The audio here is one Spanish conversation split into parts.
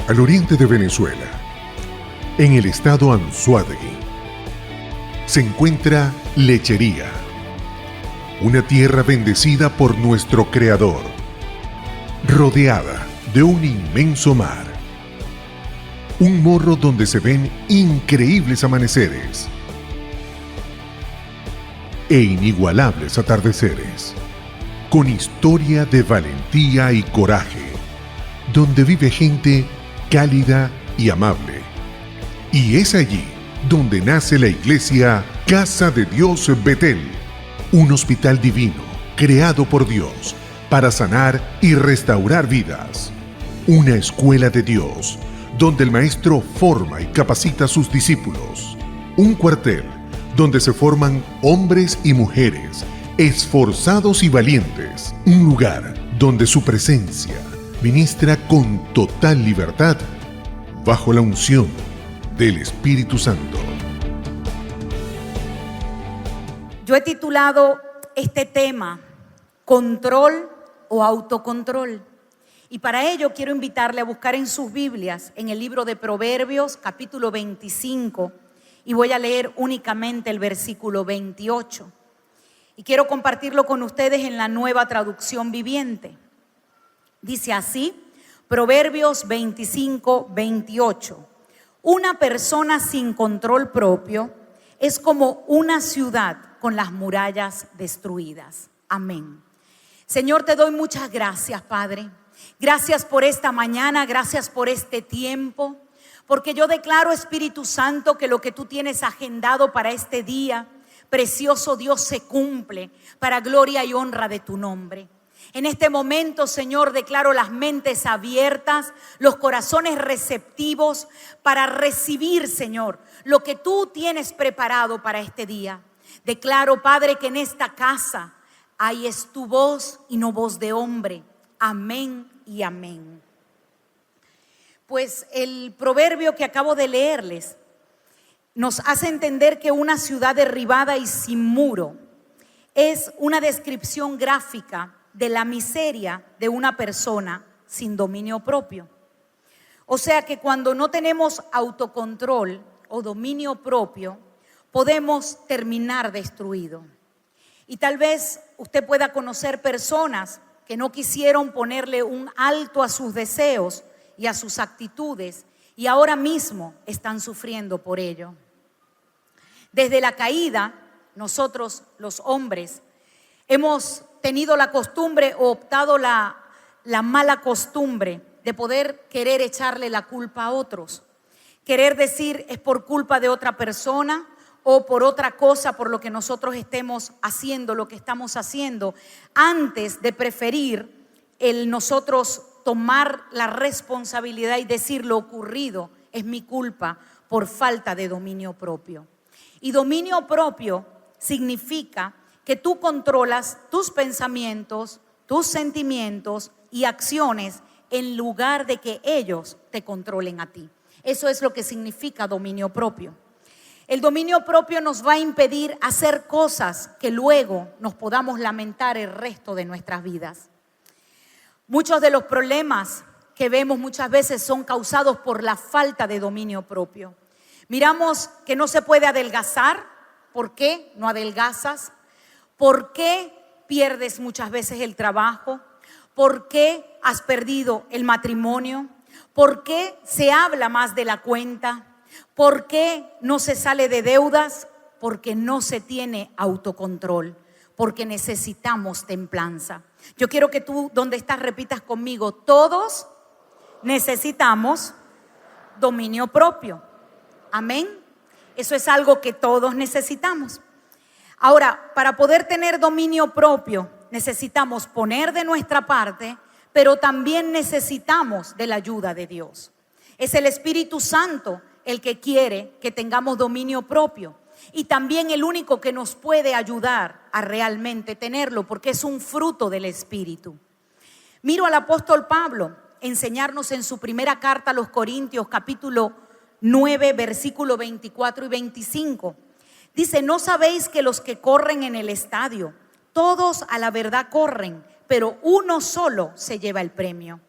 al oriente de Venezuela, en el estado Anzoátegui, se encuentra Lechería, una tierra bendecida por nuestro Creador, rodeada de un inmenso mar. Un morro donde se ven increíbles amaneceres e inigualables atardeceres, con historia de valentía y coraje, donde vive gente cálida y amable. Y es allí donde nace la iglesia Casa de Dios Betel, un hospital divino creado por Dios para sanar y restaurar vidas. Una escuela de Dios donde el maestro forma y capacita a sus discípulos. Un cuartel donde se forman hombres y mujeres esforzados y valientes. Un lugar donde su presencia ministra con total libertad bajo la unción del Espíritu Santo. Yo he titulado este tema Control o Autocontrol. Y para ello quiero invitarle a buscar en sus Biblias, en el libro de Proverbios, capítulo 25, y voy a leer únicamente el versículo 28. Y quiero compartirlo con ustedes en la Nueva Traducción Viviente. Dice así, Proverbios 25, 28. Una persona sin control propio es como una ciudad con las murallas destruidas. Amén. Señor, te doy muchas gracias, Padre. Gracias por esta mañana, gracias por este tiempo, porque yo declaro, Espíritu Santo, que lo que tú tienes agendado para este día, precioso Dios, se cumple para gloria y honra de tu nombre. En este momento, Señor, declaro las mentes abiertas, los corazones receptivos para recibir, Señor, lo que tú tienes preparado para este día. Declaro, Padre, que en esta casa ahí es tu voz y no voz de hombre. Amén y amén. Pues el proverbio que acabo de leerles nos hace entender que una ciudad derribada y sin muro es una descripción gráfica de la miseria de una persona sin dominio propio. O sea que cuando no tenemos autocontrol o dominio propio, podemos terminar destruido. Y tal vez usted pueda conocer personas que no quisieron ponerle un alto a sus deseos y a sus actitudes y ahora mismo están sufriendo por ello. Desde la caída, nosotros los hombres hemos tenido la costumbre o optado la mala costumbre de poder querer echarle la culpa a otros. Querer decir es por culpa de otra persona o por otra cosa, por lo que nosotros estemos haciendo, lo que estamos haciendo, antes de preferir el nosotros tomar la responsabilidad y decir lo ocurrido es mi culpa por falta de dominio propio. Y dominio propio significa que tú controlas tus pensamientos, tus sentimientos y acciones en lugar de que ellos te controlen a ti. Eso es lo que significa dominio propio. El dominio propio nos va a impedir hacer cosas que luego nos podamos lamentar el resto de nuestras vidas. Muchos de los problemas que vemos muchas veces son causados por la falta de dominio propio. Miramos que no se puede adelgazar. ¿Por qué no adelgazas? ¿Por qué pierdes muchas veces el trabajo? ¿Por qué has perdido el matrimonio? ¿Por qué se habla más de la cuenta? ¿Por qué no se sale de deudas? Porque no se tiene autocontrol, porque necesitamos templanza. Yo quiero que tú, donde estás, repitas conmigo: todos necesitamos dominio propio. Amén. Eso es algo que todos necesitamos. Ahora, para poder tener dominio propio, necesitamos poner de nuestra parte, pero también necesitamos de la ayuda de Dios. Es el Espíritu Santo el que quiere que tengamos dominio propio y también el único que nos puede ayudar a realmente tenerlo, porque es un fruto del Espíritu. Miro al apóstol Pablo enseñarnos en su primera carta a los Corintios, capítulo 9, versículo 24 y 25. Dice: ¿no sabéis que los que corren en el estadio, todos a la verdad corren, pero uno solo se lleva el premio?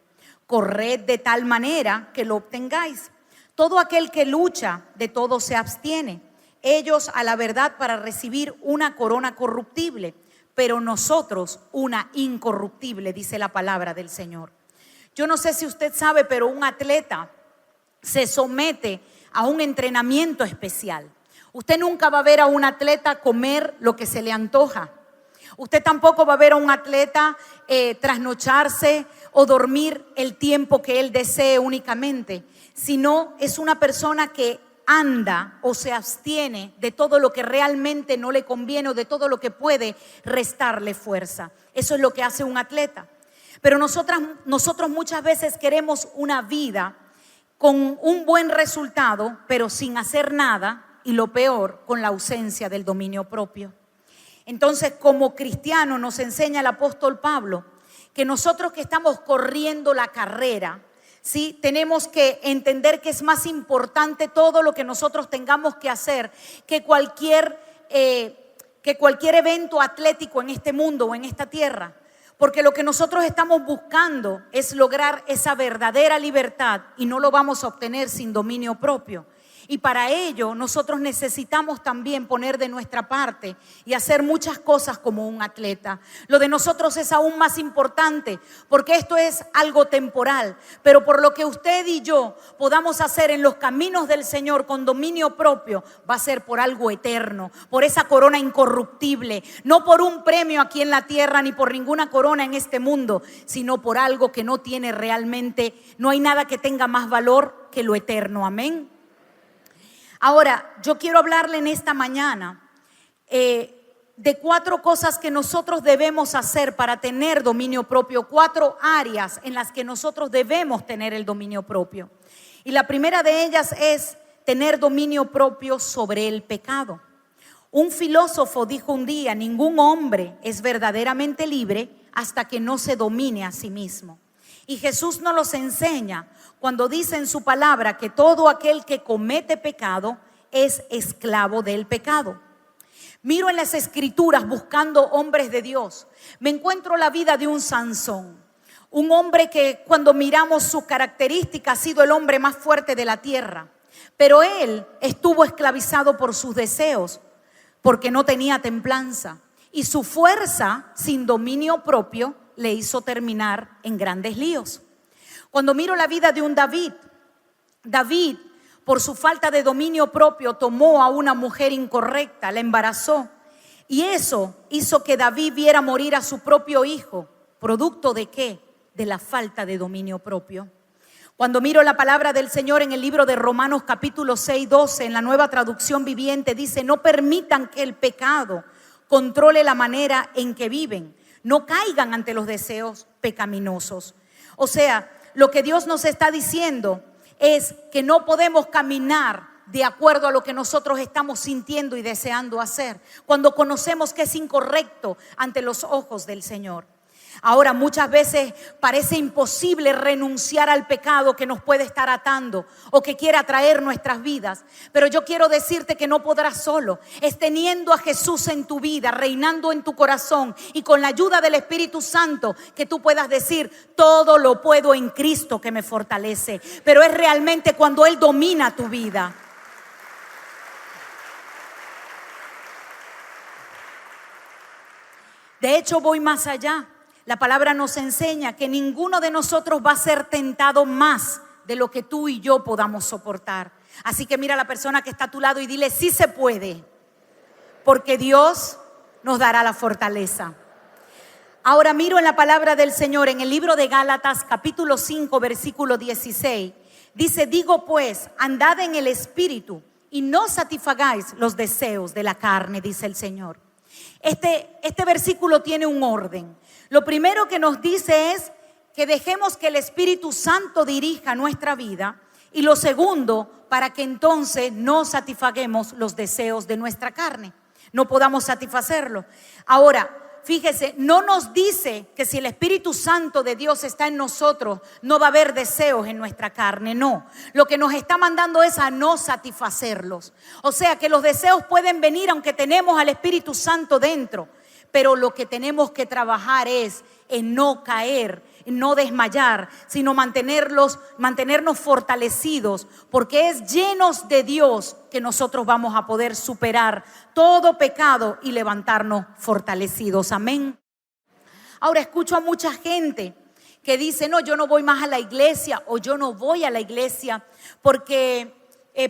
corred de tal manera que lo obtengáis. Todo aquel que lucha, de todo se abstiene. Ellos a la verdad para recibir una corona corruptible, pero nosotros una incorruptible, dice la palabra del Señor. Yo no sé si usted sabe, pero un atleta se somete a un entrenamiento especial. Usted nunca va a ver a un atleta comer lo que se le antoja. Usted tampoco va a ver a un atleta trasnocharse o dormir el tiempo que él desee únicamente, sino es una persona que anda o se abstiene de todo lo que realmente no le conviene o de todo lo que puede restarle fuerza. Eso es lo que hace un atleta. Pero nosotros muchas veces queremos una vida con un buen resultado, pero sin hacer nada, y lo peor, con la ausencia del dominio propio. Entonces, como cristiano nos enseña el apóstol Pablo que nosotros que estamos corriendo la carrera, ¿sí?, tenemos que entender que es más importante todo lo que nosotros tengamos que hacer que cualquier evento atlético en este mundo o en esta tierra. Porque lo que nosotros estamos buscando es lograr esa verdadera libertad y no lo vamos a obtener sin dominio propio. Y para ello nosotros necesitamos también poner de nuestra parte y hacer muchas cosas como un atleta. Lo de nosotros es aún más importante porque esto es algo temporal. Pero por lo que usted y yo podamos hacer en los caminos del Señor con dominio propio, va a ser por algo eterno, por esa corona incorruptible. No por un premio aquí en la tierra ni por ninguna corona en este mundo, sino por algo que no tiene realmente, no hay nada que tenga más valor que lo eterno. Amén. Ahora, yo quiero hablarle en esta mañana de 4 cosas que nosotros debemos hacer para tener dominio propio, 4 áreas en las que nosotros debemos tener el dominio propio. Y la primera de ellas es tener dominio propio sobre el pecado. Un filósofo dijo un día: ningún hombre es verdaderamente libre hasta que no se domine a sí mismo. Y Jesús nos los enseña cuando dice en su palabra que todo aquel que comete pecado es esclavo del pecado. Miro en las escrituras buscando hombres de Dios. Me encuentro la vida de un Sansón, un hombre que cuando miramos sus características ha sido el hombre más fuerte de la tierra. Pero él estuvo esclavizado por sus deseos porque no tenía templanza. Y su fuerza sin dominio propio le hizo terminar en grandes líos. Cuando miro la vida de un David, por su falta de dominio propio, tomó a una mujer incorrecta, la embarazó. Y eso hizo que David viera morir a su propio hijo. ¿Producto de qué? De la falta de dominio propio. Cuando miro la palabra del Señor en el libro de Romanos capítulo 6:12, en la Nueva Traducción Viviente, dice: no permitan que el pecado controle la manera en que viven. No caigan ante los deseos pecaminosos. O sea, lo que Dios nos está diciendo es que no podemos caminar de acuerdo a lo que nosotros estamos sintiendo y deseando hacer, cuando conocemos que es incorrecto ante los ojos del Señor. Ahora, muchas veces parece imposible renunciar al pecado que nos puede estar atando o que quiere atraer nuestras vidas. Pero yo quiero decirte que no podrás solo. Es teniendo a Jesús en tu vida, reinando en tu corazón y con la ayuda del Espíritu Santo que tú puedas decir: todo lo puedo en Cristo que me fortalece. Pero es realmente cuando Él domina tu vida. De hecho, voy más allá. La palabra nos enseña que ninguno de nosotros va a ser tentado más de lo que tú y yo podamos soportar. Así que mira a la persona que está a tu lado y dile: sí se puede, porque Dios nos dará la fortaleza. Ahora miro en la palabra del Señor en el libro de Gálatas capítulo 5 versículo 16. Dice: digo pues, andad en el Espíritu y no satisfagáis los deseos de la carne, dice el Señor. Este versículo tiene un orden. Lo primero que nos dice es que dejemos que el Espíritu Santo dirija nuestra vida. Y lo segundo, para que entonces no satisfaguemos los deseos de nuestra carne, no podamos satisfacerlo. Ahora, fíjese, no nos dice que si el Espíritu Santo de Dios está en nosotros, no va a haber deseos en nuestra carne, no. Lo que nos está mandando es a no satisfacerlos. O sea que los deseos pueden venir aunque tenemos al Espíritu Santo dentro. pero lo que tenemos que trabajar es en no caer, en no desmayar, sino mantenernos fortalecidos, porque es llenos de Dios que nosotros vamos a poder superar todo pecado y levantarnos fortalecidos. Amén. Ahora escucho a mucha gente que dice, no, yo no voy más a la iglesia, o yo no voy a la iglesia porque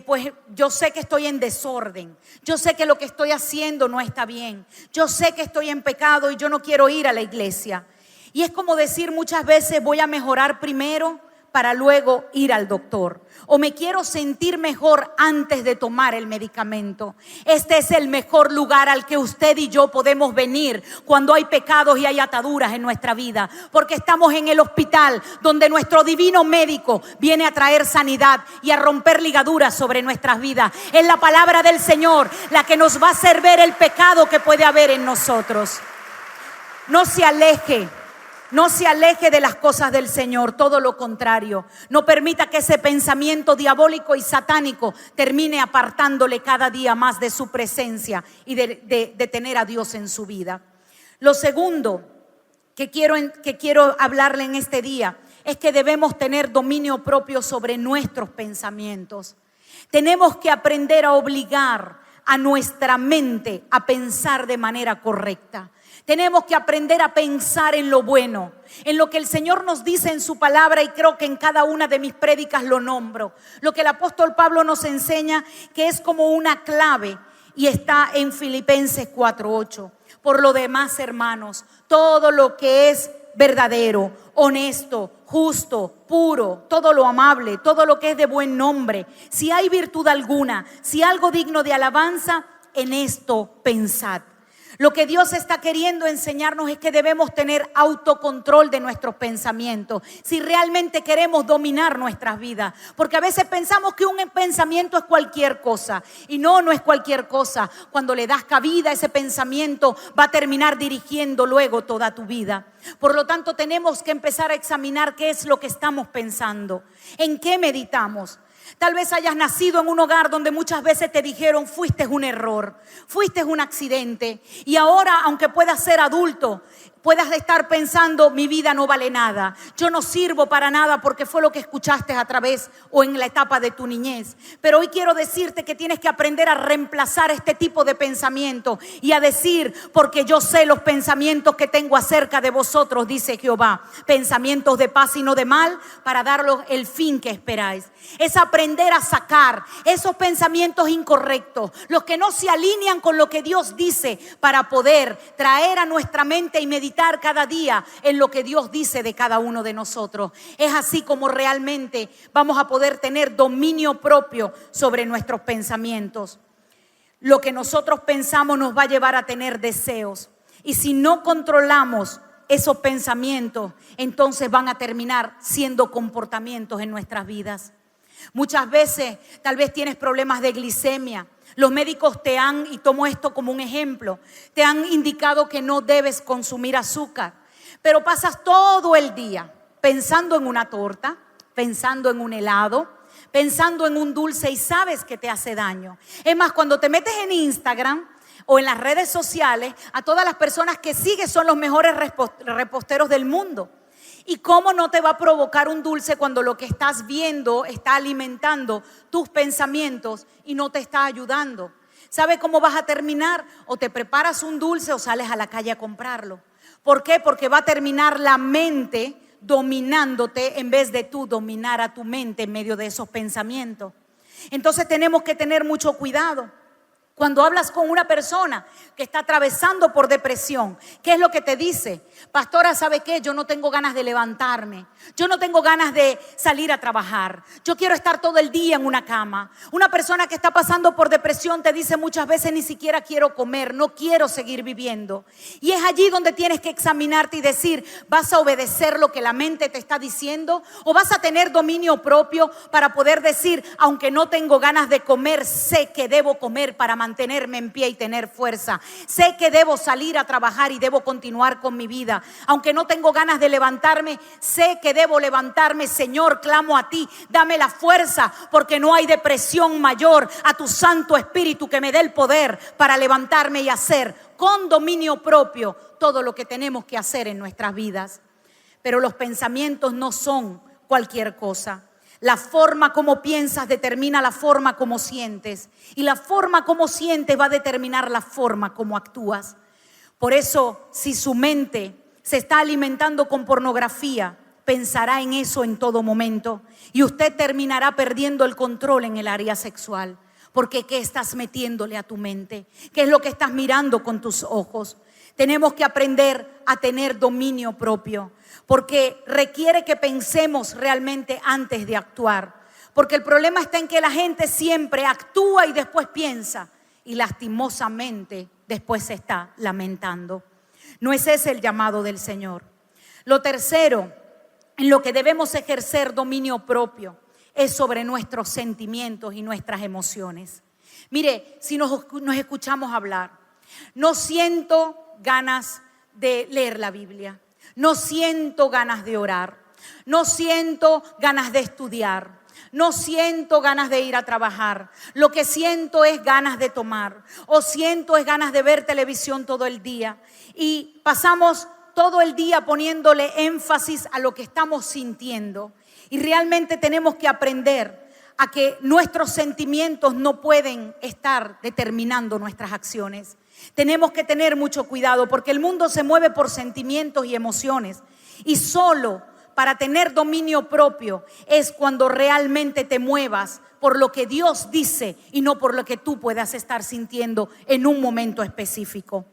pues yo sé que estoy en desorden, yo sé que lo que estoy haciendo no está bien, yo sé que estoy en pecado y yo no quiero ir a la iglesia. Y es como decir muchas veces, voy a mejorar primero para luego ir al doctor, o me quiero sentir mejor antes de tomar el medicamento. Este es el mejor lugar al que usted y yo podemos venir cuando hay pecados y hay ataduras en nuestra vida, porque estamos en el hospital donde nuestro divino médico viene a traer sanidad y a romper ligaduras sobre nuestras vidas. Es la palabra del Señor la que nos va a hacer ver el pecado que puede haber en nosotros. No se aleje de las cosas del Señor, todo lo contrario. No permita que ese pensamiento diabólico y satánico termine apartándole cada día más de su presencia y de tener a Dios en su vida. Lo segundo que quiero hablarle en este día es que debemos tener dominio propio sobre nuestros pensamientos. Tenemos que aprender a obligar a nuestra mente a pensar de manera correcta. Tenemos que aprender a pensar en lo bueno, en lo que el Señor nos dice en su palabra, y creo que en cada una de mis prédicas lo nombro. Lo que el apóstol Pablo nos enseña, que es como una clave, y está en Filipenses 4:8. Por lo demás, hermanos, todo lo que es verdadero, honesto, justo, puro, todo lo amable, todo lo que es de buen nombre, si hay virtud alguna, si algo digno de alabanza, en esto pensad. Lo que Dios está queriendo enseñarnos es que debemos tener autocontrol de nuestros pensamientos si realmente queremos dominar nuestras vidas. Porque a veces pensamos que un pensamiento es cualquier cosa, y no es cualquier cosa. Cuando le das cabida a ese pensamiento, va a terminar dirigiendo luego toda tu vida. Por lo tanto, tenemos que empezar a examinar qué es lo que estamos pensando, en qué meditamos. Tal vez hayas nacido en un hogar donde muchas veces te dijeron, fuiste un error, fuiste un accidente, y ahora, aunque puedas ser adulto, puedas estar pensando, mi vida no vale nada, yo no sirvo para nada, porque fue lo que escuchaste a través o en la etapa de tu niñez. Pero hoy quiero decirte que tienes que aprender a reemplazar este tipo de pensamiento y a decir, porque yo sé los pensamientos que tengo acerca de vosotros, dice Jehová, pensamientos de paz y no de mal, para daros el fin que esperáis. Es aprender a sacar esos pensamientos incorrectos, los que no se alinean con lo que Dios dice, para poder traer a nuestra mente y meditar cada día en lo que Dios dice de cada uno de nosotros. Es así como realmente vamos a poder tener dominio propio sobre nuestros pensamientos. Lo que nosotros pensamos nos va a llevar a tener deseos, y si no controlamos esos pensamientos, entonces van a terminar siendo comportamientos en nuestras vidas. Muchas veces tal vez tienes problemas de glicemia. Los médicos te han, y tomo esto como un ejemplo, te han indicado que no debes consumir azúcar, pero pasas todo el día pensando en una torta, pensando en un helado, pensando en un dulce, y sabes que te hace daño. Es más, cuando te metes en Instagram o en las redes sociales, a todas las personas que sigues son los mejores reposteros del mundo. ¿Y cómo no te va a provocar un dulce cuando lo que estás viendo está alimentando tus pensamientos y no te está ayudando? ¿Sabe cómo vas a terminar? O te preparas un dulce o sales a la calle a comprarlo. ¿Por qué? Porque va a terminar la mente dominándote en vez de tú dominar a tu mente en medio de esos pensamientos. Entonces tenemos que tener mucho cuidado. Cuando hablas con una persona que está atravesando por depresión, ¿qué es lo que te dice? Pastora, ¿sabe qué? Yo no tengo ganas de levantarme. Yo no tengo ganas de salir a trabajar. Yo quiero estar todo el día en una cama. Una persona que está pasando por depresión te dice muchas veces, ni siquiera quiero comer, no quiero seguir viviendo. Y es allí donde tienes que examinarte y decir, ¿vas a obedecer lo que la mente te está diciendo? ¿O vas a tener dominio propio para poder decir, aunque no tengo ganas de comer, sé que debo comer para mantenerme en pie y tener fuerza. Sé que debo salir a trabajar y debo continuar con mi vida. Aunque no tengo ganas de levantarme, sé que debo levantarme. Señor, clamo a ti, dame la fuerza, porque no hay depresión mayor a tu Santo Espíritu que me dé el poder para levantarme y hacer con dominio propio todo lo que tenemos que hacer en nuestras vidas. Pero los pensamientos no son cualquier cosa. La forma como piensas determina la forma como sientes. Y la forma como sientes va a determinar la forma como actúas. Por eso, si su mente se está alimentando con pornografía, pensará en eso en todo momento. Y usted terminará perdiendo el control en el área sexual. Porque ¿qué estás metiéndole a tu mente? ¿Qué es lo que estás mirando con tus ojos? Tenemos que aprender a tener dominio propio, porque requiere que pensemos realmente antes de actuar. Porque el problema está en que la gente siempre actúa y después piensa, y lastimosamente después se está lamentando. No es ese el llamado del Señor. Lo tercero, en lo que debemos ejercer dominio propio, es sobre nuestros sentimientos y nuestras emociones. Mire, si nos escuchamos hablar, no siento ganas de leer la Biblia, no siento ganas de orar, no siento ganas de estudiar, no siento ganas de ir a trabajar. Lo que siento es ganas de tomar, o siento es ganas de ver televisión todo el día. Y pasamos todo el día poniéndole énfasis a lo que estamos sintiendo. Y realmente tenemos que aprender a que nuestros sentimientos no pueden estar determinando nuestras acciones. Tenemos que tener mucho cuidado porque el mundo se mueve por sentimientos y emociones. Y solo para tener dominio propio es cuando realmente te muevas por lo que Dios dice y no por lo que tú puedas estar sintiendo en un momento específico.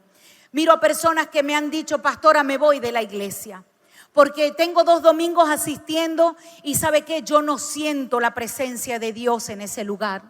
Miro a personas que me han dicho: pastora, me voy de la iglesia porque tengo 2 domingos asistiendo y ¿sabe qué? Yo no siento la presencia de Dios en ese lugar.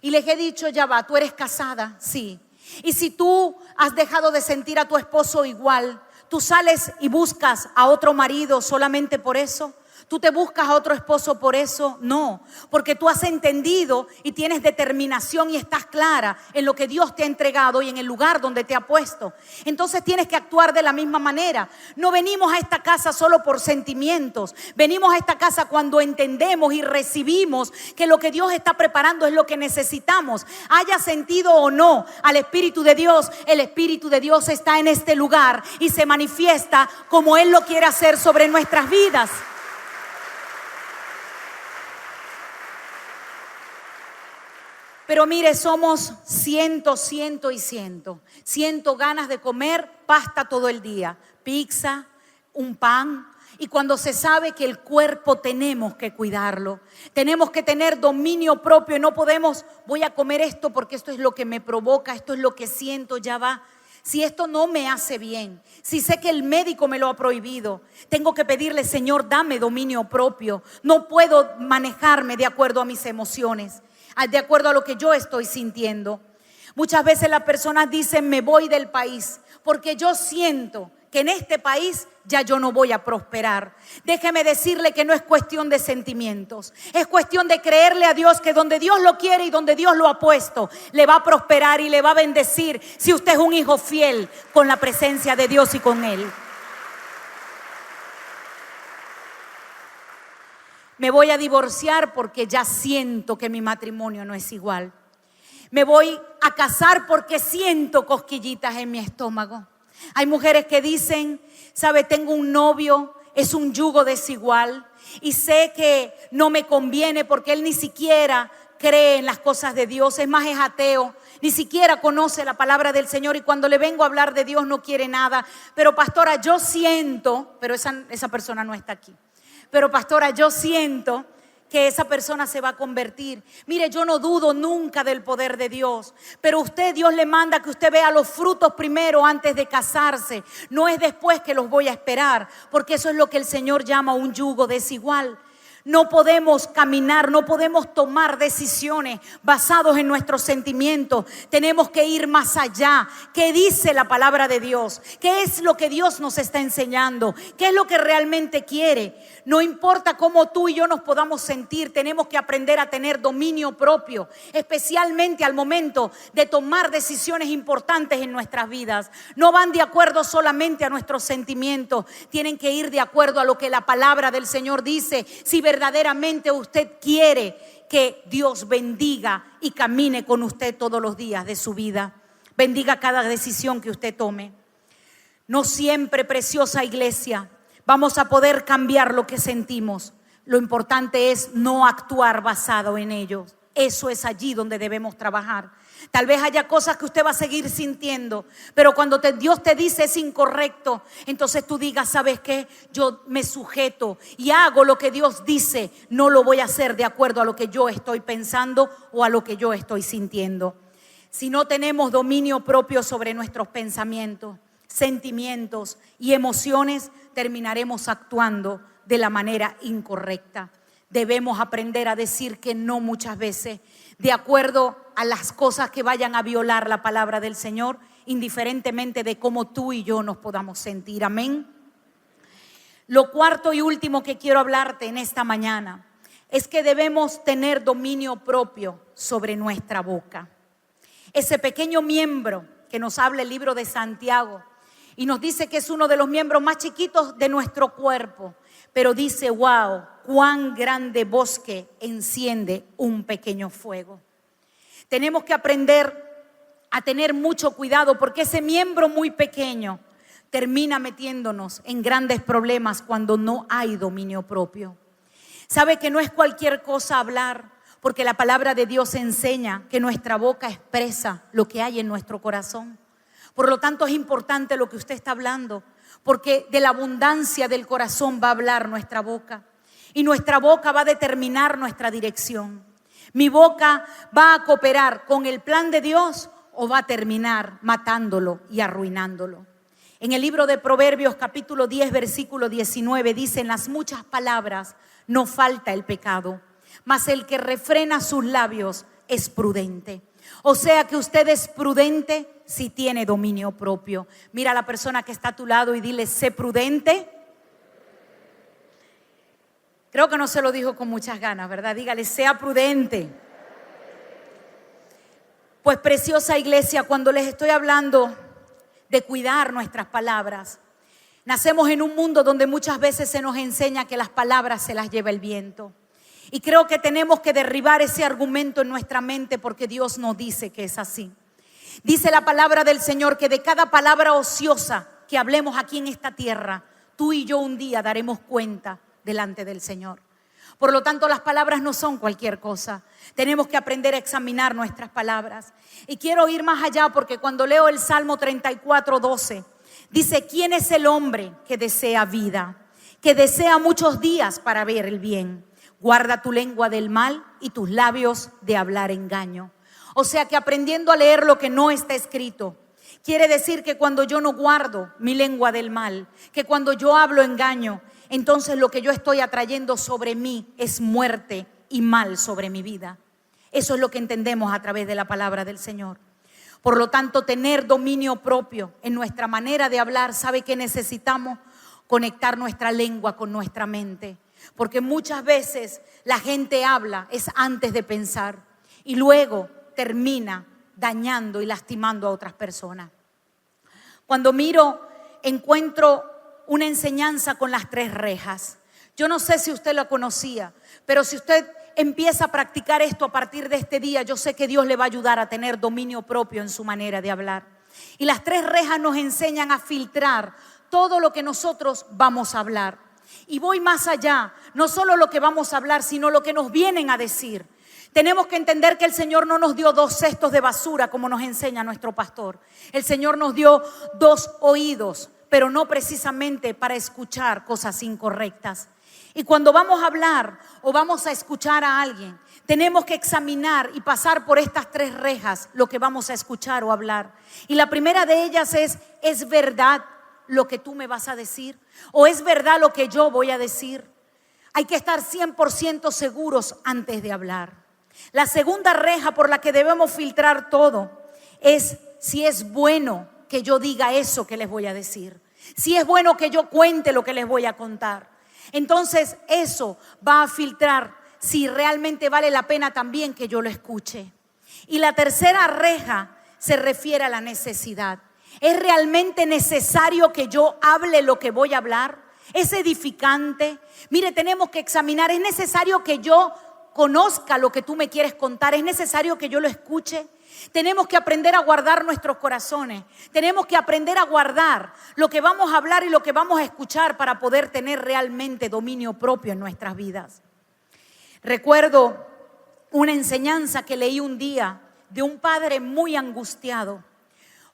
Y les he dicho: ya va, ¿tú eres casada? Sí. Y si tú has dejado de sentir a tu esposo igual, ¿tú sales y buscas a otro marido solamente por eso? ¿Tú te buscas a otro esposo por eso? No, porque tú has entendido y tienes determinación y estás clara en lo que Dios te ha entregado y en el lugar donde te ha puesto. Entonces tienes que actuar de la misma manera. No venimos a esta casa solo por sentimientos. Venimos a esta casa cuando entendemos y recibimos que lo que Dios está preparando es lo que necesitamos. Haya sentido o no al Espíritu de Dios, el Espíritu de Dios está en este lugar y se manifiesta como Él lo quiere hacer sobre nuestras vidas. Pero mire, somos ciento ganas de comer pasta todo el día, pizza, un pan. Y cuando se sabe que el cuerpo tenemos que cuidarlo, tenemos que tener dominio propio y no podemos, voy a comer esto porque esto es lo que me provoca, esto es lo que siento, ya va. Si esto no me hace bien, si sé que el médico me lo ha prohibido, tengo que pedirle: Señor, dame dominio propio. No puedo manejarme de acuerdo a mis emociones, de acuerdo a lo que yo estoy sintiendo. Muchas veces las personas dicen: me voy del país porque yo siento que en este país ya yo no voy a prosperar. Déjeme decirle que no es cuestión de sentimientos, es cuestión de creerle a Dios que donde Dios lo quiere y donde Dios lo ha puesto, le va a prosperar y le va a bendecir si usted es un hijo fiel con la presencia de Dios y con Él. Me voy a divorciar porque ya siento que mi matrimonio no es igual. Me voy a casar porque siento cosquillitas en mi estómago. Hay mujeres que dicen: sabe, tengo un novio, es un yugo desigual y sé que no me conviene porque él ni siquiera cree en las cosas de Dios, es más, es ateo, ni siquiera conoce la palabra del Señor y cuando le vengo a hablar de Dios no quiere nada. Pero pastora, yo siento, pero esa persona no está aquí. Pero pastora, yo siento que esa persona se va a convertir. Mire, yo no dudo nunca del poder de Dios, pero Dios le manda que usted vea los frutos primero antes de casarse. No es después que los voy a esperar, porque eso es lo que el Señor llama un yugo desigual. No podemos caminar, no podemos tomar decisiones basados en nuestros sentimientos. Tenemos que ir más allá. ¿Qué dice la palabra de Dios? ¿Qué es lo que Dios nos está enseñando? ¿Qué es lo que realmente quiere? No importa cómo tú y yo nos podamos sentir, tenemos que aprender a tener dominio propio, especialmente al momento de tomar decisiones importantes en nuestras vidas. No van de acuerdo solamente a nuestros sentimientos, tienen que ir de acuerdo a lo que la palabra del Señor dice. Si verdaderamente usted quiere que Dios bendiga y camine con usted todos los días de su vida, bendiga cada decisión que usted tome. No siempre, preciosa iglesia, vamos a poder cambiar lo que sentimos. Lo importante es no actuar basado en ellos. Eso es allí donde debemos trabajar. Tal vez haya cosas que usted va a seguir sintiendo, pero cuando Dios te dice es incorrecto, entonces tú digas, ¿sabes qué? Yo me sujeto y hago lo que Dios dice. No lo voy a hacer de acuerdo a lo que yo estoy pensando o a lo que yo estoy sintiendo. Si no tenemos dominio propio sobre nuestros pensamientos, sentimientos y emociones, terminaremos actuando de la manera incorrecta. Debemos aprender a decir que no muchas veces, de acuerdo a las cosas que vayan a violar la palabra del Señor, indiferentemente de cómo tú y yo nos podamos sentir. Amén. Lo cuarto y último que quiero hablarte en esta mañana es que debemos tener dominio propio sobre nuestra boca. Ese pequeño miembro que nos habla el libro de Santiago y nos dice que es uno de los miembros más chiquitos de nuestro cuerpo, pero dice, wow, cuán grande bosque enciende un pequeño fuego. Tenemos que aprender a tener mucho cuidado porque ese miembro muy pequeño termina metiéndonos en grandes problemas cuando no hay dominio propio. Sabe que no es cualquier cosa hablar, porque la palabra de Dios enseña que nuestra boca expresa lo que hay en nuestro corazón. Por lo tanto, es importante lo que usted está hablando, porque de la abundancia del corazón va a hablar nuestra boca. Y nuestra boca va a determinar nuestra dirección. Mi boca va a cooperar con el plan de Dios o va a terminar matándolo y arruinándolo. En el libro de Proverbios capítulo 10 versículo 19 dice, en las muchas palabras no falta el pecado, mas el que refrena sus labios es prudente. O sea que usted es prudente si tiene dominio propio. Mira a la persona que está a tu lado y dile, sé prudente. Creo que no se lo dijo con muchas ganas, ¿verdad? Dígale, sea prudente. Pues preciosa iglesia, cuando les estoy hablando de cuidar nuestras palabras, nacemos en un mundo donde muchas veces se nos enseña que las palabras se las lleva el viento. Y creo que tenemos que derribar ese argumento en nuestra mente porque Dios nos dice que es así. Dice la palabra del Señor que de cada palabra ociosa que hablemos aquí en esta tierra, tú y yo un día daremos cuenta delante del Señor. Por lo tanto, las palabras no son cualquier cosa. Tenemos que aprender a examinar nuestras palabras. Y quiero ir más allá porque cuando leo el Salmo 34:12, dice, ¿quién es el hombre que desea vida? Que desea muchos días para ver el bien. Guarda tu lengua del mal y tus labios de hablar engaño. O sea que aprendiendo a leer lo que no está escrito, quiere decir que cuando yo no guardo mi lengua del mal, que cuando yo hablo engaño, entonces lo que yo estoy atrayendo sobre mí es muerte y mal sobre mi vida. Eso es lo que entendemos a través de la palabra del Señor. Por lo tanto, tener dominio propio en nuestra manera de hablar, ¿sabe qué necesitamos? Conectar nuestra lengua con nuestra mente. Porque muchas veces la gente habla es antes de pensar y luego termina dañando y lastimando a otras personas. Cuando miro, encuentro una enseñanza con las 3 rejas. Yo no sé si usted la conocía, pero si usted empieza a practicar esto a partir de este día, yo sé que Dios le va a ayudar a tener dominio propio en su manera de hablar. Y las 3 rejas nos enseñan a filtrar todo lo que nosotros vamos a hablar. Y voy más allá, no solo lo que vamos a hablar, sino lo que nos vienen a decir. Tenemos que entender que el Señor no nos dio 2 cestos de basura como nos enseña nuestro pastor. El Señor nos dio 2 oídos, pero no precisamente para escuchar cosas incorrectas. Y cuando vamos a hablar o vamos a escuchar a alguien, tenemos que examinar y pasar por estas 3 rejas lo que vamos a escuchar o hablar. Y la primera de ellas ¿es verdad lo que tú me vas a decir? ¿O es verdad lo que yo voy a decir? Hay que estar 100% seguros antes de hablar. La segunda reja por la que debemos filtrar todo es si es bueno que yo diga eso que les voy a decir. Si es bueno que yo cuente lo que les voy a contar. Entonces eso va a filtrar si realmente vale la pena también que yo lo escuche. Y la tercera reja se refiere a la necesidad. ¿Es realmente necesario que yo hable lo que voy a hablar? ¿Es edificante? Mire, tenemos que examinar. ¿Es necesario que yo conozca lo que tú me quieres contar? ¿Es necesario que yo lo escuche? Tenemos que aprender a guardar nuestros corazones. Tenemos que aprender a guardar lo que vamos a hablar y lo que vamos a escuchar para poder tener realmente dominio propio en nuestras vidas. Recuerdo una enseñanza que leí un día de un padre muy angustiado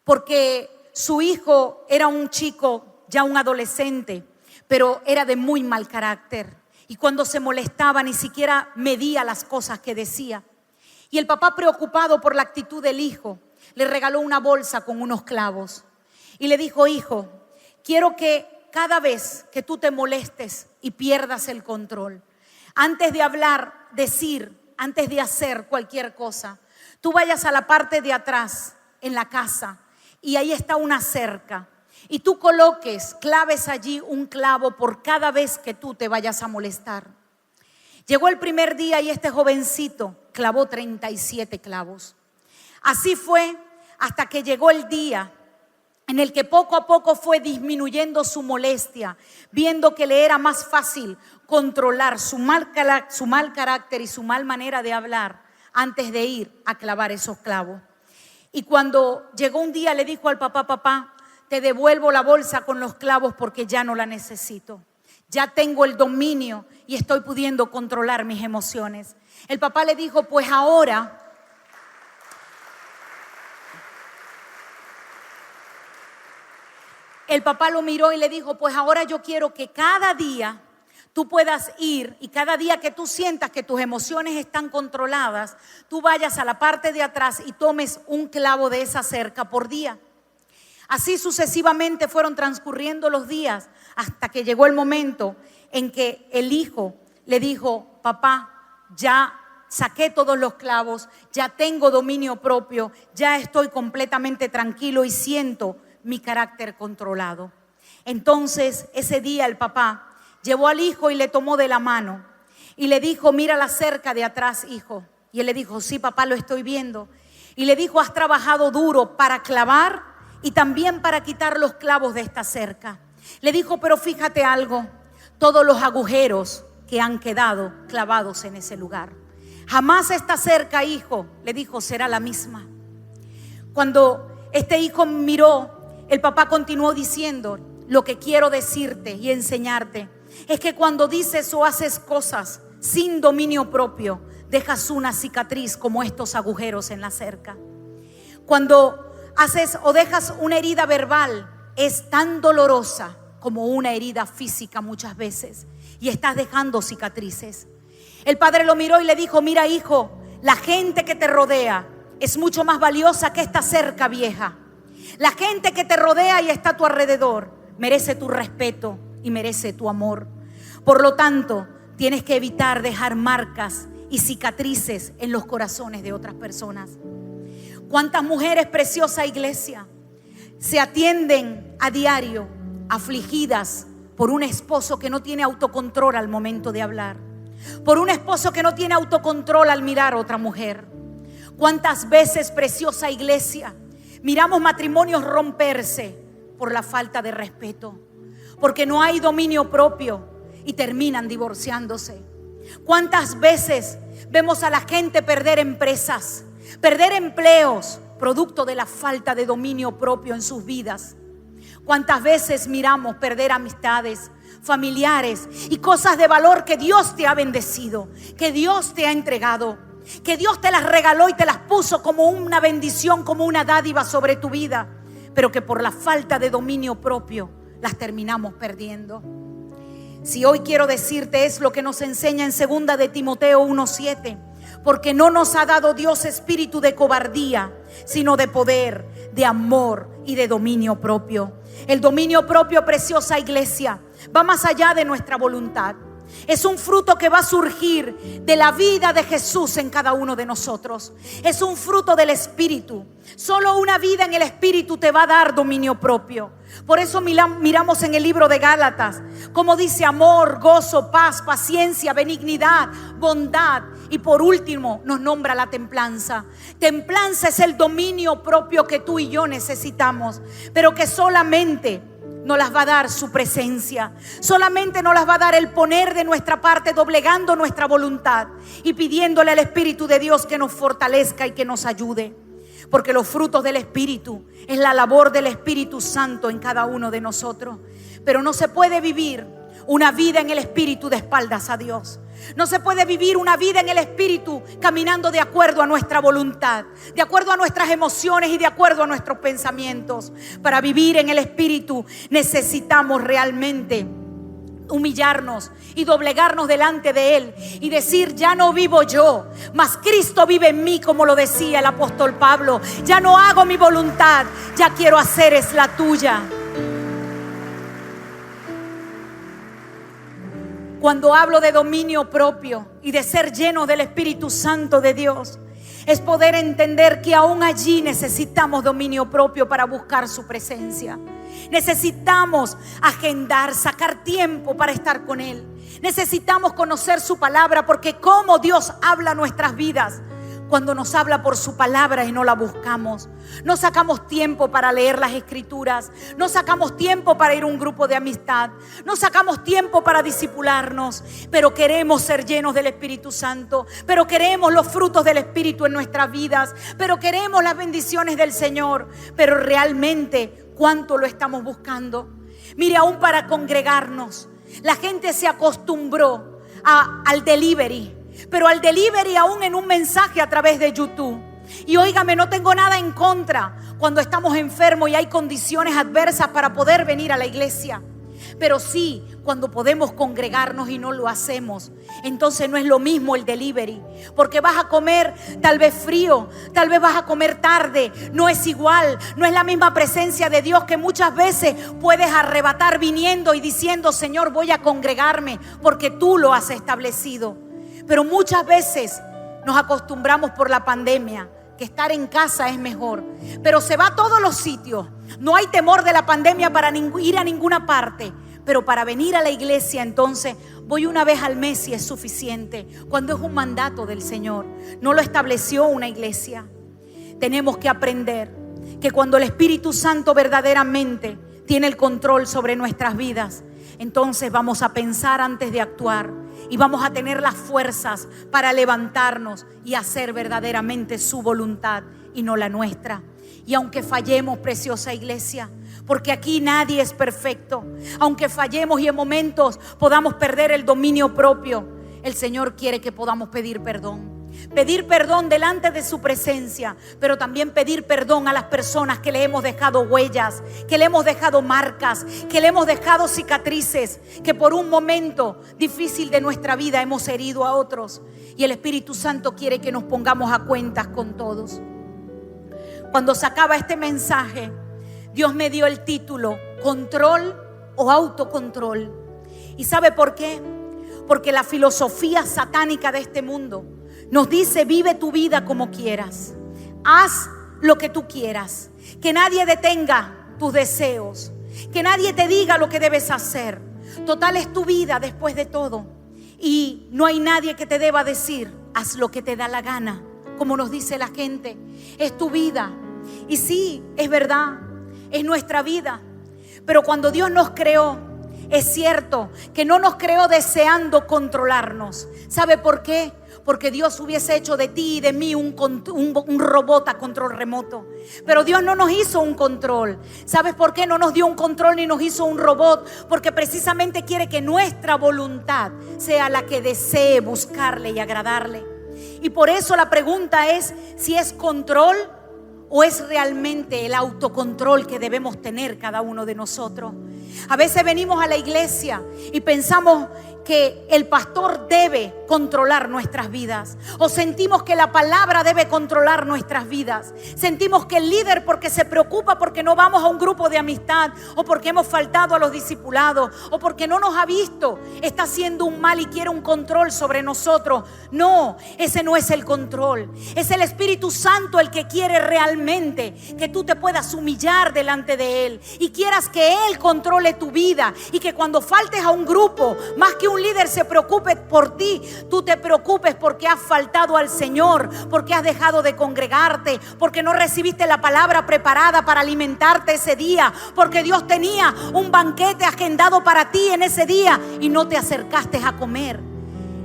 porque su hijo era un chico, ya un adolescente, pero era de muy mal carácter. Y cuando se molestaba ni siquiera medía las cosas que decía. Y el papá, preocupado por la actitud del hijo, le regaló una bolsa con unos clavos. Y le dijo: hijo, quiero que cada vez que tú te molestes y pierdas el control, antes de hablar, decir, antes de hacer cualquier cosa, tú vayas a la parte de atrás en la casa y ahí está una cerca. Y tú claves allí un clavo por cada vez que tú te vayas a molestar. Llegó el primer día y este jovencito clavó 37 clavos. Así fue hasta que llegó el día en el que poco a poco fue disminuyendo su molestia, viendo que le era más fácil controlar su mal carácter y su mal manera de hablar antes de ir a clavar esos clavos. Y cuando llegó un día le dijo al papá: papá, te devuelvo la bolsa con los clavos porque ya no la necesito. Ya tengo el dominio y estoy pudiendo controlar mis emociones. El papá le dijo: pues ahora el papá lo miró y le dijo: pues ahora yo quiero que cada día tú puedas ir y cada día que tú sientas que tus emociones están controladas, tú vayas a la parte de atrás y tomes un clavo de esa cerca por día. Así sucesivamente fueron transcurriendo los días hasta que llegó el momento en que el hijo le dijo: papá, ya saqué todos los clavos, ya tengo dominio propio, ya estoy completamente tranquilo y siento mi carácter controlado. Entonces ese día el papá llevó al hijo y le tomó de la mano y le dijo: mira la cerca de atrás, hijo. Y él le dijo: sí, papá, lo estoy viendo. Y le dijo: has trabajado duro para clavar y también para quitar los clavos de esta cerca. Le dijo: pero fíjate algo, todos los agujeros que han quedado clavados en ese lugar. Jamás esta cerca, hijo, le dijo, será la misma. Cuando este hijo miró, el papá continuó diciendo: lo que quiero decirte y enseñarte es que cuando dices o haces cosas sin dominio propio, dejas una cicatriz como estos agujeros en la cerca. Cuando haces o dejas una herida verbal, es tan dolorosa como una herida física muchas veces, y estás dejando cicatrices. El padre lo miró y le dijo: mira, hijo, la gente que te rodea es mucho más valiosa que esta cerca vieja. La gente que te rodea y está a tu alrededor merece tu respeto y merece tu amor. Por lo tanto, tienes que evitar dejar marcas y cicatrices en los corazones de otras personas. ¿Cuántas mujeres, preciosa iglesia, se atienden a diario afligidas por un esposo que no tiene autocontrol al momento de hablar? Por un esposo que no tiene autocontrol al mirar a otra mujer. ¿Cuántas veces, preciosa iglesia, miramos matrimonios romperse por la falta de respeto? Porque no hay dominio propio y terminan divorciándose. ¿Cuántas veces vemos a la gente perder empresas, perder empleos, producto de la falta de dominio propio en sus vidas? ¿Cuántas veces miramos perder amistades, familiares y cosas de valor que Dios te ha bendecido, que Dios te ha entregado, que Dios te las regaló y te las puso como una bendición, como una dádiva sobre tu vida, pero que por la falta de dominio propio las terminamos perdiendo? Si hoy quiero decirte, es lo que nos enseña en 2 de Timoteo 1:7, porque no nos ha dado Dios espíritu de cobardía, sino de poder, de amor y de dominio propio. El dominio propio, preciosa iglesia, va más allá de nuestra voluntad. Es un fruto que va a surgir de la vida de Jesús en cada uno de nosotros. Es un fruto del Espíritu. Solo una vida en el Espíritu te va a dar dominio propio. Por eso miramos en el libro de Gálatas como dice: amor, gozo, paz, paciencia, benignidad, bondad. Y por último nos nombra la templanza. Templanza es el dominio propio que tú y yo necesitamos, pero que solamente nos las va a dar su presencia. Solamente nos las va a dar el poner de nuestra parte, doblegando nuestra voluntad y pidiéndole al Espíritu de Dios que nos fortalezca y que nos ayude. Porque los frutos del Espíritu es la labor del Espíritu Santo en cada uno de nosotros. Pero no se puede vivir una vida en el Espíritu de espaldas a Dios. No se puede vivir una vida en el Espíritu caminando de acuerdo a nuestra voluntad, de acuerdo a nuestras emociones y de acuerdo a nuestros pensamientos. Para vivir en el Espíritu necesitamos realmente humillarnos y doblegarnos delante de Él y decir: ya no vivo yo, mas Cristo vive en mí, como lo decía el apóstol Pablo. Ya no hago mi voluntad, ya quiero hacer es la tuya. Cuando hablo de dominio propio y de ser lleno del Espíritu Santo de Dios, es poder entender que aún allí necesitamos dominio propio para buscar su presencia. Necesitamos agendar, sacar tiempo para estar con Él. Necesitamos conocer su palabra, porque cómo Dios habla nuestras vidas cuando nos habla por su palabra y no la buscamos. No sacamos tiempo para leer las Escrituras. No sacamos tiempo para ir a un grupo de amistad. No sacamos tiempo para discipularnos. Pero queremos ser llenos del Espíritu Santo. Pero queremos los frutos del Espíritu en nuestras vidas. Pero queremos las bendiciones del Señor. Pero realmente, ¿cuánto lo estamos buscando? Mire, aún para congregarnos, la gente se acostumbró al delivery. Pero al delivery aún en un mensaje a través de YouTube. Y óigame, no tengo nada en contra cuando estamos enfermos y hay condiciones adversas para poder venir a la iglesia. Pero sí, cuando podemos congregarnos y no lo hacemos, entonces no es lo mismo el delivery. Porque vas a comer tal vez frío, tal vez vas a comer tarde. No es igual, no es la misma presencia de Dios que muchas veces puedes arrebatar viniendo y diciendo: Señor, voy a congregarme porque tú lo has establecido. Pero muchas veces nos acostumbramos por la pandemia que estar en casa es mejor. Pero se va a todos los sitios. No hay temor de la pandemia para ir a ninguna parte. Pero para venir a la iglesia, entonces voy una vez al mes y es suficiente. Cuando es un mandato del Señor. No lo estableció una iglesia. Tenemos que aprender que cuando el Espíritu Santo verdaderamente tiene el control sobre nuestras vidas, entonces vamos a pensar antes de actuar y vamos a tener las fuerzas para levantarnos y hacer verdaderamente su voluntad y no la nuestra. Y aunque fallemos, preciosa iglesia, porque aquí nadie es perfecto, aunque fallemos y en momentos podamos perder el dominio propio, el Señor quiere que podamos pedir perdón. Pedir perdón delante de su presencia, pero también pedir perdón a las personas que le hemos dejado huellas, que le hemos dejado marcas, que le hemos dejado cicatrices, que por un momento difícil de nuestra vida hemos herido a otros. Y el Espíritu Santo quiere que nos pongamos a cuentas con todos. Cuando sacaba este mensaje, Dios me dio el título: control o autocontrol. ¿Y sabe por qué? Porque la filosofía satánica de este mundo nos dice: vive tu vida como quieras, haz lo que tú quieras, que nadie detenga tus deseos, que nadie te diga lo que debes hacer. Total, es tu vida después de todo, y no hay nadie que te deba decir: haz lo que te da la gana, como nos dice la gente. Es tu vida. Y sí, es verdad, es nuestra vida. Pero cuando Dios nos creó, es cierto que no nos creó deseando controlarnos. ¿Sabe por qué? Porque Dios hubiese hecho de ti y de mí un robot a control remoto. Pero Dios no nos hizo un control. ¿Sabes por qué no nos dio un control ni nos hizo un robot? Porque precisamente quiere que nuestra voluntad sea la que desee buscarle y agradarle. Y por eso la pregunta es si es control o es realmente el autocontrol que debemos tener cada uno de nosotros. A veces venimos a la iglesia y pensamos que el pastor debe controlar nuestras vidas, o sentimos que la palabra debe controlar nuestras vidas. Sentimos que el líder, porque se preocupa porque no vamos a un grupo de amistad, o porque hemos faltado a los discipulados, o porque no nos ha visto, está haciendo un mal y quiere un control sobre nosotros. No, ese no es el control. Es el Espíritu Santo el que quiere realmente que tú te puedas humillar delante de Él y quieras que Él controle tu vida, y que cuando faltes a un grupo, más que un líder se preocupe por ti, tú te preocupes porque has faltado al Señor, porque has dejado de congregarte, porque no recibiste la palabra preparada para alimentarte ese día, porque Dios tenía un banquete agendado para ti en ese día y no te acercaste a comer.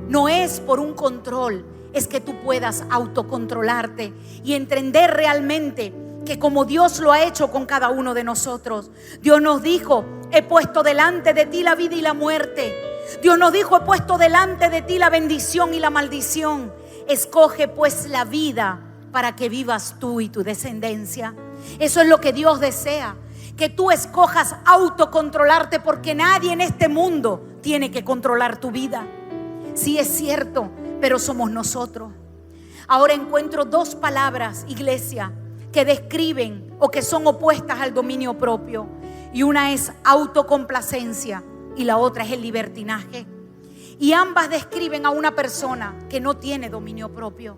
No es por un control, es que tú puedas autocontrolarte y entender realmente que como Dios lo ha hecho con cada uno de nosotros. Dios nos dijo: he puesto delante de ti la vida y la muerte. Dios nos dijo: he puesto delante de ti la bendición y la maldición. Escoge pues la vida para que vivas tú y tu descendencia. Eso es lo que Dios desea, que tú escojas autocontrolarte, porque nadie en este mundo tiene que controlar tu vida. Sí, es cierto, pero somos nosotros. Ahora encuentro dos palabras, iglesia, que describen o que son opuestas al dominio propio. Y una es autocomplacencia y la otra es el libertinaje. Y ambas describen a una persona que no tiene dominio propio.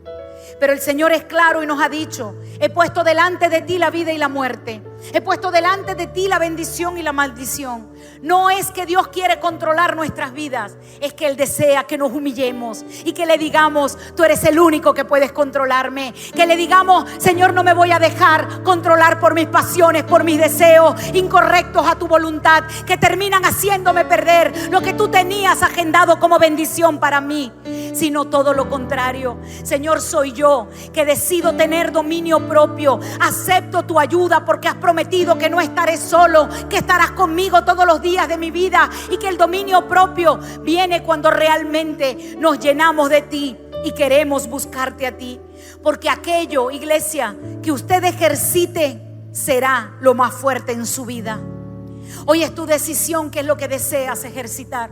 Pero el Señor es claro y nos ha dicho: he puesto delante de ti la vida y la muerte. He puesto delante de ti la bendición y la maldición. No es que Dios quiere controlar nuestras vidas, es que Él desea que nos humillemos y que le digamos: tú eres el único que puedes controlarme. Que le digamos: Señor, no me voy a dejar controlar por mis pasiones, por mis deseos incorrectos a tu voluntad, que terminan haciéndome perder lo que tú tenías agendado como bendición para mí, sino todo lo contrario. Señor, soy yo que decido tener dominio propio. Acepto tu ayuda porque has prometido que no estaré solo, que estarás conmigo todos los días de mi vida, y que el dominio propio viene cuando realmente nos llenamos de ti y queremos buscarte a ti. Porque aquello, iglesia, que usted ejercite será lo más fuerte en su vida. Hoy es tu decisión qué es lo que deseas ejercitar: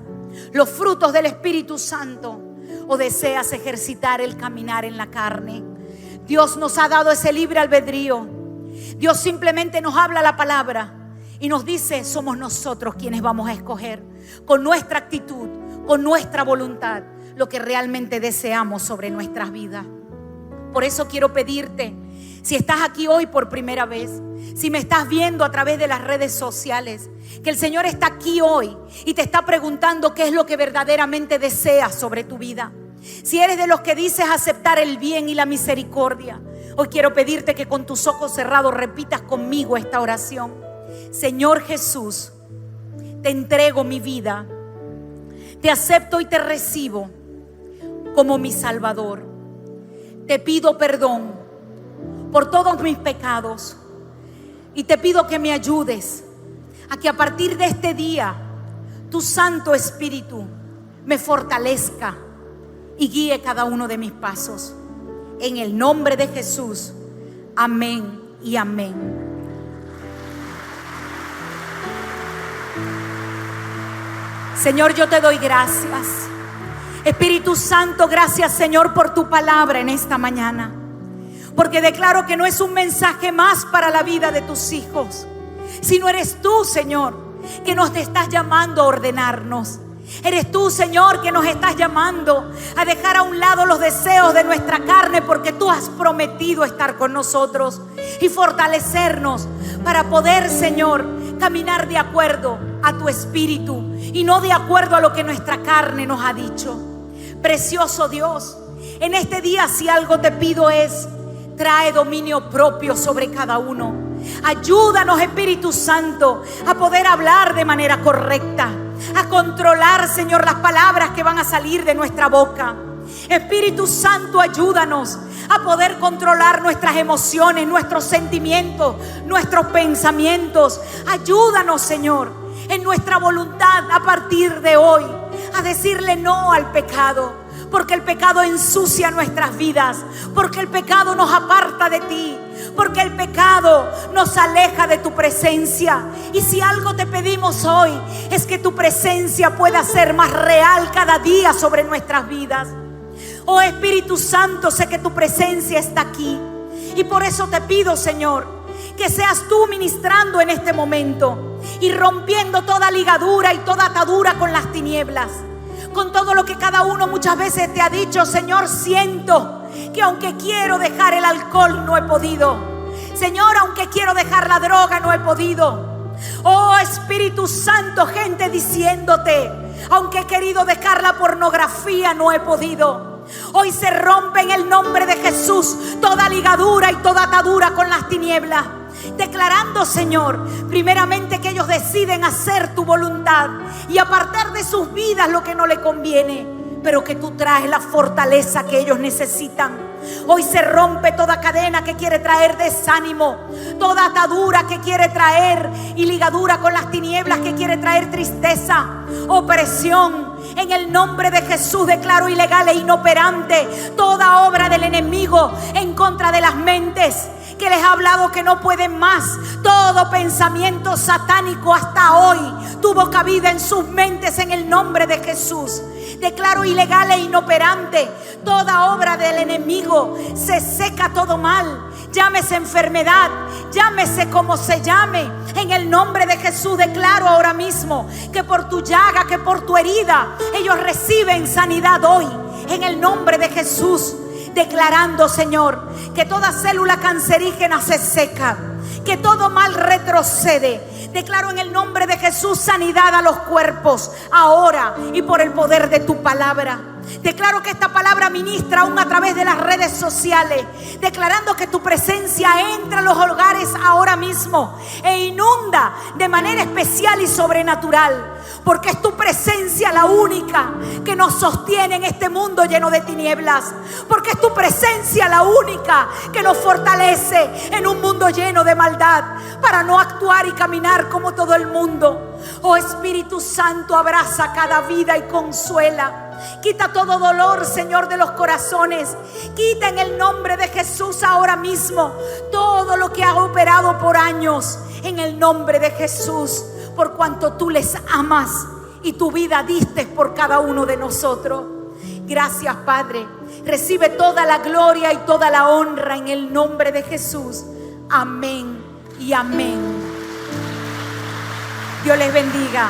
los frutos del Espíritu Santo, o deseas ejercitar el caminar en la carne. Dios nos ha dado ese libre albedrío. Dios simplemente nos habla la palabra y nos dice: somos nosotros quienes vamos a escoger con nuestra actitud, con nuestra voluntad, lo que realmente deseamos sobre nuestras vidas. Por eso quiero pedirte, si estás aquí hoy por primera vez, si me estás viendo a través de las redes sociales, que el Señor está aquí hoy y te está preguntando qué es lo que verdaderamente deseas sobre tu vida. Si eres de los que dices aceptar el bien y la misericordia, hoy quiero pedirte que con tus ojos cerrados repitas conmigo esta oración: Señor Jesús, te entrego mi vida, te acepto y te recibo como mi Salvador. Te pido perdón por todos mis pecados y te pido que me ayudes a que a partir de este día tu Santo Espíritu me fortalezca y guíe cada uno de mis pasos. En el nombre de Jesús, amén y amén. Señor, yo te doy gracias. Espíritu Santo, gracias, Señor, por tu palabra en esta mañana. Porque declaro que no es un mensaje más para la vida de tus hijos, sino eres tú, Señor, que nos estás llamando a ordenarnos. Eres tú, Señor, que nos estás llamando a dejar a un lado los deseos de nuestra carne, porque tú has prometido estar con nosotros y fortalecernos para poder, Señor, caminar de acuerdo a tu espíritu y no de acuerdo a lo que nuestra carne nos ha dicho. Precioso Dios, en este día si algo te pido es: trae dominio propio sobre cada uno. Ayúdanos, Espíritu Santo, a poder hablar de manera correcta, a controlar, Señor, las palabras que van a salir de nuestra boca. Espíritu Santo, ayúdanos a poder controlar nuestras emociones, nuestros sentimientos, nuestros pensamientos. Ayúdanos, Señor, en nuestra voluntad a partir de hoy a decirle no al pecado, porque el pecado ensucia nuestras vidas, porque el pecado nos aparta de ti, porque el pecado nos aleja de tu presencia. Y si algo te pedimos hoy es que tu presencia pueda ser más real cada día sobre nuestras vidas. Oh Espíritu Santo, sé que tu presencia está aquí, y por eso te pido, Señor, que seas tú ministrando en este momento y rompiendo toda ligadura y toda atadura con las tinieblas, con todo lo que cada uno muchas veces te ha dicho. Señor, siento que aunque quiero dejar el alcohol no he podido. Señor, aunque quiero dejar la droga no he podido. Oh Espíritu Santo, gente diciéndote, aunque he querido dejar la pornografía no he podido. Hoy se rompe en el nombre de Jesús toda ligadura y toda atadura con las tinieblas, declarando, Señor, primeramente que ellos deciden hacer tu voluntad y apartar de sus vidas lo que no le conviene, pero que tú traes la fortaleza que ellos necesitan. Hoy se rompe toda cadena que quiere traer desánimo, toda atadura que quiere traer y ligadura con las tinieblas que quiere traer tristeza, opresión. En el nombre de Jesús declaro ilegal e inoperante toda obra del enemigo en contra de las mentes que les ha hablado que no pueden más. Todo pensamiento satánico hasta hoy tuvo cabida en sus mentes en el nombre de Jesús. Declaro ilegal e inoperante toda obra del enemigo. Se seca todo mal, llámese enfermedad, llámese como se llame. En el nombre de Jesús declaro ahora mismo que por tu llaga, que por tu herida, ellos reciben sanidad hoy. En el nombre de Jesús, declarando, Señor, que toda célula cancerígena se seca, que todo mal retrocede. Declaro en el nombre de Jesús sanidad a los cuerpos ahora y por el poder de tu palabra. Declaro que esta palabra ministra aún a través de las redes sociales, declarando que tu presencia entra a los hogares ahora mismo e inunda de manera especial y sobrenatural, porque es tu presencia la única que nos sostiene en este mundo lleno de tinieblas, porque es tu presencia la única que nos fortalece en un mundo lleno de maldad para no actuar y caminar como todo el mundo. Oh Espíritu Santo, abraza cada vida y consuela. Quita todo dolor, Señor, de los corazones. Quita en el nombre de Jesús ahora mismo todo lo que ha operado por años. En el nombre de Jesús, por cuanto tú les amas y tu vida diste por cada uno de nosotros. Gracias, Padre. Recibe toda la gloria y toda la honra en el nombre de Jesús. Amén y amén. Dios les bendiga.